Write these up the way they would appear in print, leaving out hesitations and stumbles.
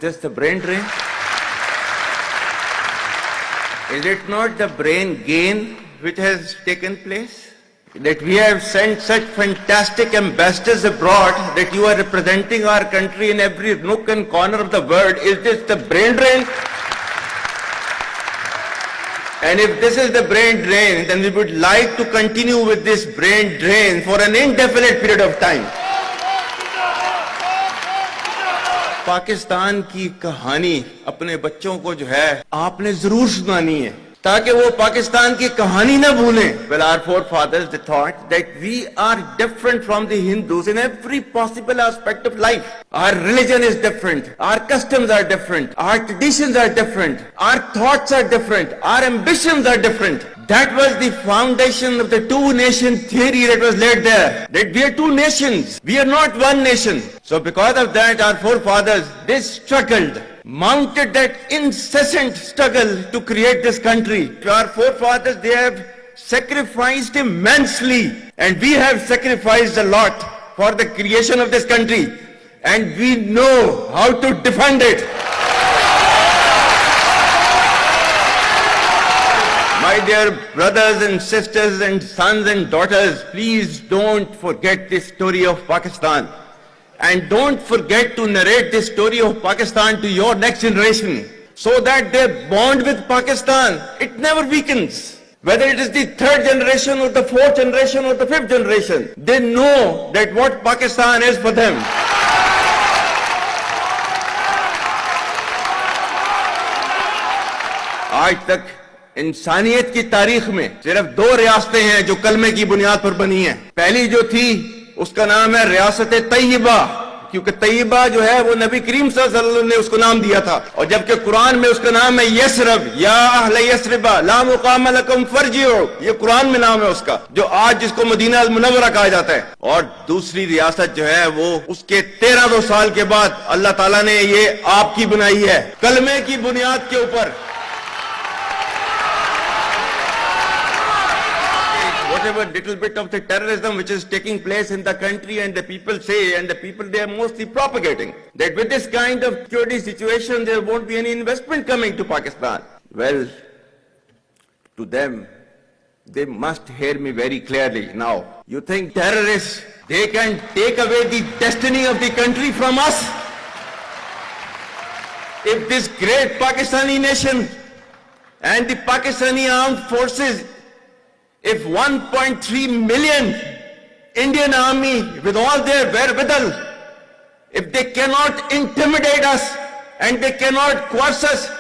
this the brain drain? Is it not the brain gain which has taken place? That we have sent such fantastic ambassadors abroad that you are representing our country in every nook and corner of the world. Is this the brain drain? And if this is the brain drain, then we would like to continue with this brain drain for an indefinite period of time. Pakistan की कहानी अपने बच्चों को जो है आपने जरूर सुनानी है ताकि वो पाकिस्तान की कहानी ना भूलें. Well, our forefathers they thought that we are different from the Hindus in every possible aspect of life. Our religion is different, our customs are different, our traditions are different, our thoughts are different, our ambitions are different. That was the foundation of the two-nation theory that was laid there. That we are two nations, we are not one nation. So because of that, our forefathers, they struggled, mounted that incessant struggle to create this country. Our forefathers, they have sacrificed immensely, and we have sacrificed a lot for the creation of this country, and we know how to defend it. My dear brothers and sisters and sons and daughters, please don't forget this story of Pakistan. And don't forget to narrate this story of Pakistan to your next generation so that their bond with Pakistan, it never weakens. Whether it is the third generation or the fourth generation or the fifth generation, they know that what Pakistan is for them. आज तक इंसानियत की तारीख में सिर्फ दो रियासतें हैं जो कलमे की बुनियाद पर बनी हैं. पहली जो थी उसका नाम है रियासत तैयबा, क्योंकि तैयबा जो है वो नबी करीम सल्लल्लाहु अलैहि वसल्लम ने उसको नाम दिया था. और जबकि कुरान में उसका नाम है यसरब, या अहले यसरबा ला मुकाम लकुम फरजिउ, ये कुरान में नाम है उसका, जो आज जिसको मदीना अल मुनव्वरा कहा जाता है. और दूसरी रियासत जो है वो उसके 1300 साल के बाद अल्लाह ताला ने ये आपकी बनाई है कलमे की बुनियाद के ऊपर. Whatever little bit of the terrorism which is taking place in the country, and the people say, and the people they are mostly propagating, that with this kind of security situation there won't be any investment coming to Pakistan. Well, to them, they must hear me very clearly now. You think terrorists, they can take away the destiny of the country from us? If this great Pakistani nation and the Pakistani armed forces, if 1.3 million Indian army with all their wherewithal, if they cannot intimidate us and they cannot coerce us,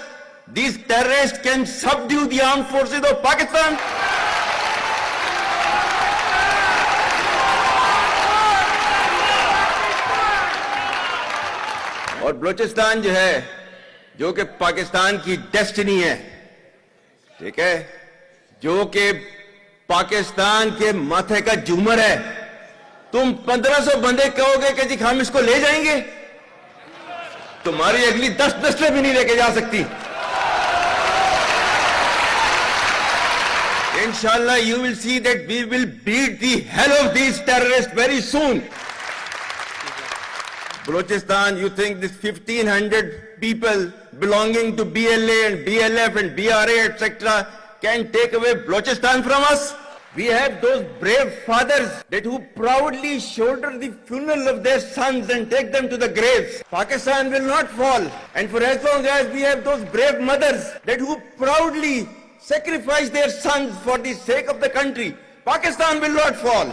these terrorists can subdue the armed forces of Pakistan. और बलूचिस्तान जो है, जो कि पाकिस्तान की destiny है, ठीक है, जो कि पाकिस्तान के माथे का झूमर है, तुम 1500 बंदे कहोगे कि जी हम इसको ले जाएंगे, तुम्हारी अगली 10 नस्लें भी नहीं लेके जा सकती. Inshallah, you will see that we will beat the hell of these terrorists very soon. Balochistan, you think this 1500 people belonging to BLA and BLF and BRA, etc., can take away Balochistan from us? We have those brave fathers that who proudly shoulder the funeral of their sons and take them to the graves. Pakistan will not fall. And for as long as we have those brave mothers that who proudly sacrifice their sons for the sake of the country, Pakistan will not fall.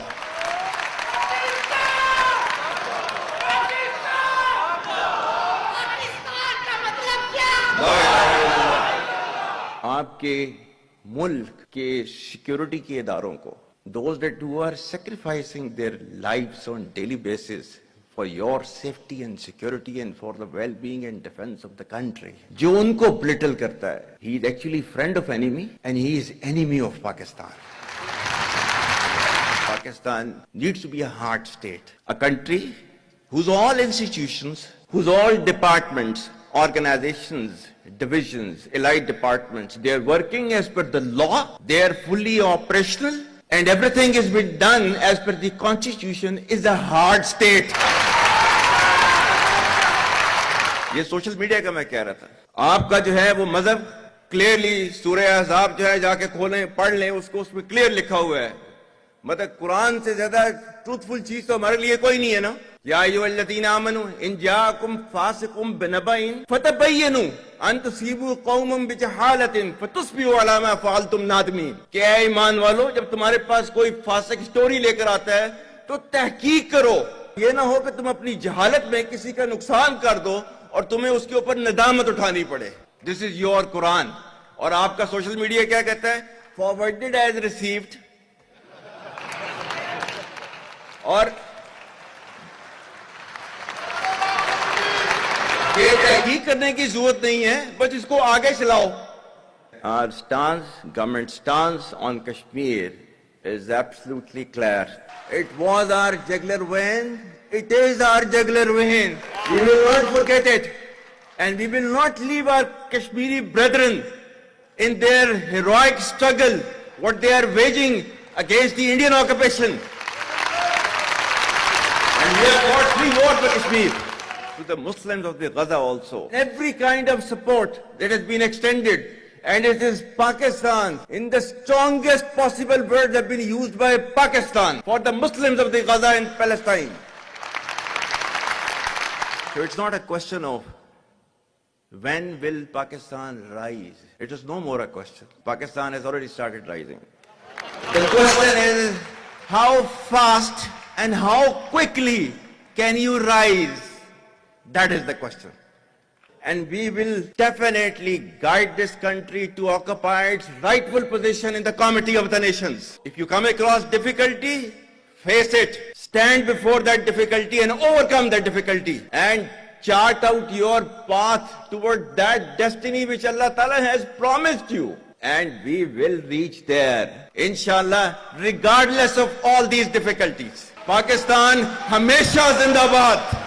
आपके मुल्क के security के इदारों को, those that who are sacrificing their lives on daily basis for your safety and security and for the well-being and defense of the country, जो उनको belittle करता है, he is actually friend of enemy and he is enemy of Pakistan. Pakistan needs to be a hard state, a country whose all institutions, whose all departments, organizations, divisions, allied departments, they are working as per the law, they are fully operational, and everything is being done as per the constitution, is a hard state. ये social media का मैं कह रहा था। आपका जो है वो मजहब क्लियरली सूरह अहज़ाब जो है जाके खोलें, पढ़ लें उसको, उसमें क्लियर लिखा हुआ है। मतलब कुरान से ज्यादा ट्रूथफुल चीज तो हमारे लिए कोई नहीं है ना। या अय्युहल्लज़ीना आमनू इन जाअकुम फासिकुम बिनबइन फतबय्यनु अन तुसीबू कौमम बिजहालतिन फतुस्बिहू अला मा फअलतुम नादिमीन। कि ऐ ईमान वालो, जब तुम्हारे पास कोई फासिक स्टोरी लेकर आता है तो तहकीक करो, ये ना हो कि तुम अपनी जहालत में किसी का नुकसान कर दो और तुम्हें उसके ऊपर नदामत उठानी पड़े। This is your Quran. और आपका सोशल मीडिया क्या कहता है? Forwarded as received. और ये तहकीक करने की जरूरत नहीं है, बस इसको आगे चलाओ। Our stance, government stance on Kashmir is absolutely clear. It was our jugular vein. It is our jugular vein. We will not forget it. And we will not leave our Kashmiri brethren in their heroic struggle, what they are waging against the Indian occupation. And we have fought free war for Kashmir. To the Muslims of the Gaza also. Every kind of support that has been extended, and it is Pakistan, in the strongest possible words have been used by Pakistan for the Muslims of the Gaza and Palestine. So it's not a question of when will Pakistan rise. It is no more a question. Pakistan has already started rising. The question is how fast and how quickly can you rise? That is the question. And we will definitely guide this country to occupy its rightful position in the Committee of the Nations. If you come across difficulty, face it. Stand before that difficulty and overcome that difficulty. And chart out your path toward that destiny which Allah Ta'ala has promised you. And we will reach there, inshallah, regardless of all these difficulties. Pakistan, Hamesha Zindabad.